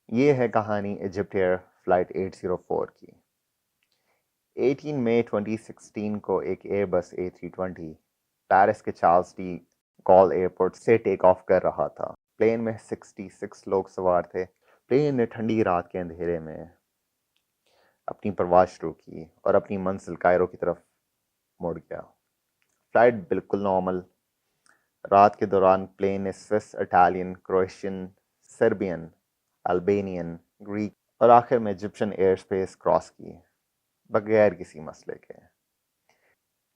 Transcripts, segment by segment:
یہ ہے کہانی ایجپٹ ایئر فلائٹ 804 کی۔ 18 مئی 2016 کو ایک ایئر بس A320 پیرس کے چارلس ڈی گال ایئرپورٹ سے ٹیک آف کر رہا تھا۔ پلین میں 66 لوگ سوار تھے۔ پلین نے ٹھنڈی رات کے اندھیرے میں اپنی پرواز شروع کی اور اپنی منزل کائرو کی طرف مڑ گیا۔ فلائٹ بالکل نارمل۔ رات کے دوران پلین نے سوئس، اٹالین، کروشین، سربین، البینین، گریک اور آخر میں ایجپشن ایئر اسپیس کراس کی بغیر کسی مسئلے کے۔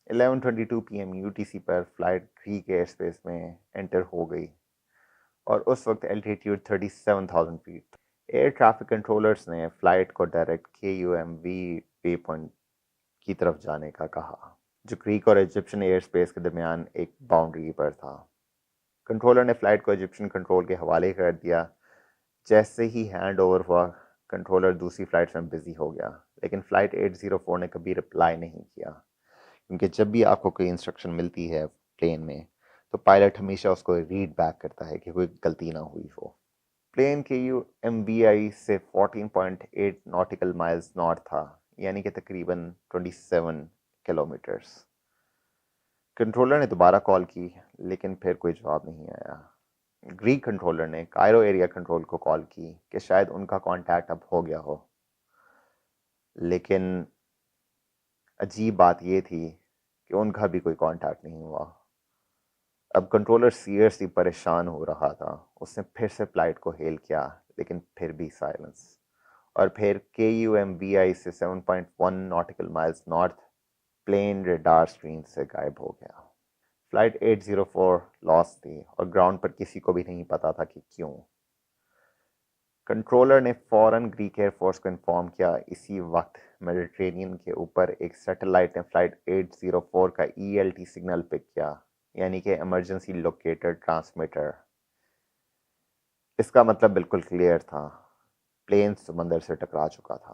11:22 PM UTC پر فلائٹ گریک ایئر اسپیس میں انٹر ہو گئی اور اس وقت الٹیٹیوڈ 37,000 فیٹ تھا۔ ایئر ٹریفک کنٹرولرز نے فلائٹ کو ڈائریکٹ KUMV وے پوائنٹ کی طرف جانے کا کہا، جو گریک اور ایجپشن ایئر اسپیس کے درمیان ایک باؤنڈری پر تھا۔ کنٹرولر نے فلائٹ کو ایجپشن کنٹرول کے حوالے کر دیا۔ جیسے ہی ہینڈ اوور ہوا، کنٹرولر دوسری فلائٹس میں بزی ہو گیا، لیکن فلائٹ 804 نے کبھی رپلائی نہیں کیا، کیونکہ جب بھی آپ کو کوئی انسٹرکشن ملتی ہے پلین میں تو پائلٹ ہمیشہ اس کو ریڈ بیک کرتا ہے کہ کوئی غلطی نہ ہوئی ہو۔ پلین KUMVI سے 14.8 ناٹیکل مائلز نارتھ تھا، یعنی کہ تقریباً 27 کلومیٹرز۔ کنٹرولر نے دوبارہ کال کی، لیکن پھر کوئی جواب نہیں آیا۔ گریک کنٹرولر نے کائرو ایریا کنٹرول کو کال کی کہ شاید ان کا کانٹیکٹ اب ہو گیا ہو، لیکن عجیب بات یہ تھی کہ ان کا بھی کوئی کانٹیکٹ نہیں ہوا۔ اب کنٹرولر سیریسلی پریشان ہو رہا تھا۔ اس نے پھر سے فلائٹ کو ہیل کیا، لیکن پھر بھی سائلنس۔ اور پھر KUMVI سے 7.1 nautical miles north plane radar screen سے غائب ہو گیا۔ فلائٹ 804 لاس تھی اور گراؤنڈ پر کسی کو بھی نہیں پتا تھا کہ کیوں۔ کنٹرولر نے فوراً گریک ایئر فورس کو انفارم کیا۔ اسی وقت میڈیٹرینین کے اوپر ایک سیٹلائٹ نے فلائٹ 804 کا ELT سگنل پک کیا، یعنی کہ ایمرجنسی لوکیٹر ٹرانسمیٹر۔ اس کا مطلب بالکل کلیئر تھا، پلین سمندر سے ٹکرا چکا تھا۔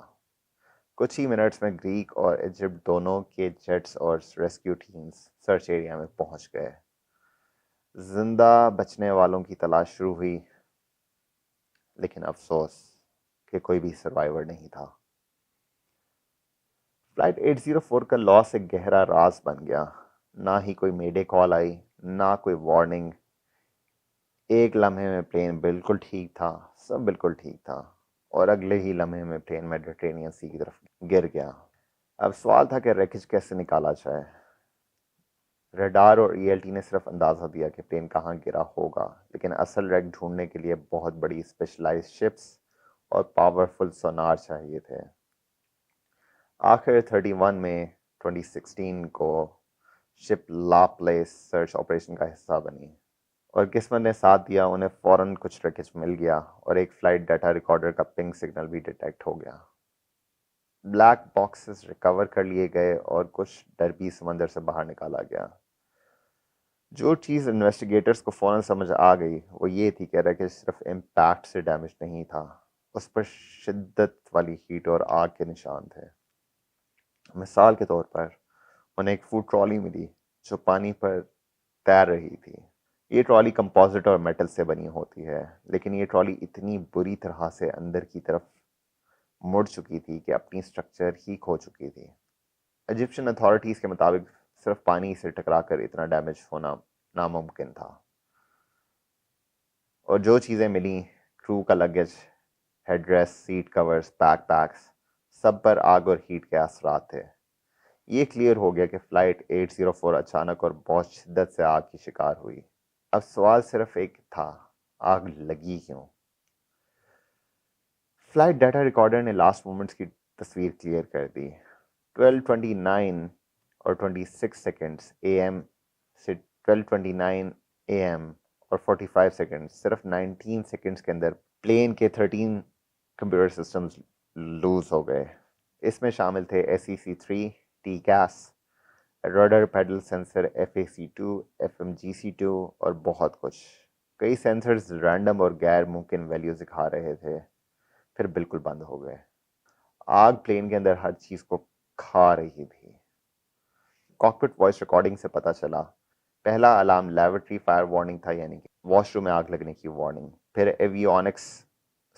کچھ ہی منٹس میں گریک اور ایجپٹ دونوں کے جیٹس اور ریسکیو ٹیمز سرچ ایریا میں پہنچ گئے۔ زندہ بچنے والوں کی تلاش شروع ہوئی، لیکن افسوس کہ کوئی بھی سروائیور نہیں تھا۔ فلائٹ 804 کا لاس ایک گہرا راز بن گیا۔ نہ ہی کوئی میڈے کال آئی، نہ کوئی وارننگ۔ ایک لمحے میں پلین بالکل ٹھیک تھا، سب بالکل ٹھیک تھا، اور اگلے ہی لمحے میں پلین میڈیٹرینین سی کی طرف گر گیا۔ اب سوال تھا کہ ریکج کیسے نکالا جائے۔ ریڈار اور ELT نے صرف اندازہ دیا کہ پلین کہاں گرا ہوگا، لیکن اصل ریک ڈھونڈنے کے لیے بہت بڑی اسپیشلائز شپس اور پاورفل سونار چاہیے تھے۔ آخر 31 مئی 2016 کو شپ لا پلیس سرچ آپریشن کا حصہ بنی، اور قسمت نے ساتھ دیا، انہیں فوراً کچھ ریکج مل گیا اور ایک فلائٹ ڈیٹا ریکارڈر کا پنگ سگنل بھی ڈیٹیکٹ ہو گیا۔ بلیک باکسز ریکور کر لیے گئے اور کچھ ڈربی سمندر سے باہر نکالا گیا۔ جو چیز انویسٹیگیٹرز کو فوراً سمجھ آ گئی وہ یہ تھی کہ ریکج صرف امپیکٹ سے ڈیمیج نہیں تھا، اس پر شدت والی ہیٹ اور آگ کے نشان تھے۔ مثال کے طور پر انہیں ایک فوڈ ٹرالی ملی جو پانی پر تیر رہی تھی۔ یہ ٹرالی کمپوزٹ اور میٹل سے بنی ہوتی ہے، لیکن یہ ٹرالی اتنی بری طرح سے اندر کی طرف مڑ چکی تھی کہ اپنی سٹرکچر ہی کھو چکی تھی۔ ایجپشن اتھارٹیز کے مطابق صرف پانی سے ٹکرا کر اتنا ڈیمیج ہونا ناممکن تھا، اور جو چیزیں ملیں، کرو کا luggage, headrest, seat covers, backpacks, سب پر آگ اور ہیٹ کے اثرات تھے۔ یہ کلیئر ہو گیا کہ فلائٹ 804 اچانک اور بہت شدت سے آگ کی شکار ہوئی۔ اب سوال صرف ایک تھا، آگ لگی کیوں؟ فلائٹ ڈیٹا ریکارڈر نے لاسٹ مومنٹس کی تصویر کلیئر کر دی۔ 12:29 اور 26 سیکنڈز AM سے 12:29 AM اور 45 سیکنڈ، صرف 19 سیکنڈز کے اندر پلین کے 13 کمپیوٹر سسٹمز لوز ہو گئے۔ اس میں شامل تھے SEC3، TCAS، رڈر pedal sensor, FAC2، FMGC2 اور بہت کچھ۔ کئی سینسرز رینڈم اور غیر ممکن ویلیوز دکھا رہے تھے، پھر بالکل بند ہو گئے۔ آگ پلین کے اندر ہر چیز کو کھا رہی تھی۔ کاکپٹ وائس ریکارڈنگ سے پتہ چلا، پہلا الارم لیبارٹری فائر وارننگ تھا، یعنی کہ واش روم میں آگ لگنے کی وارننگ۔ پھر ایویونکس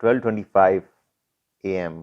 12:25 AM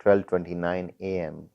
12:29 AM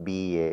BEA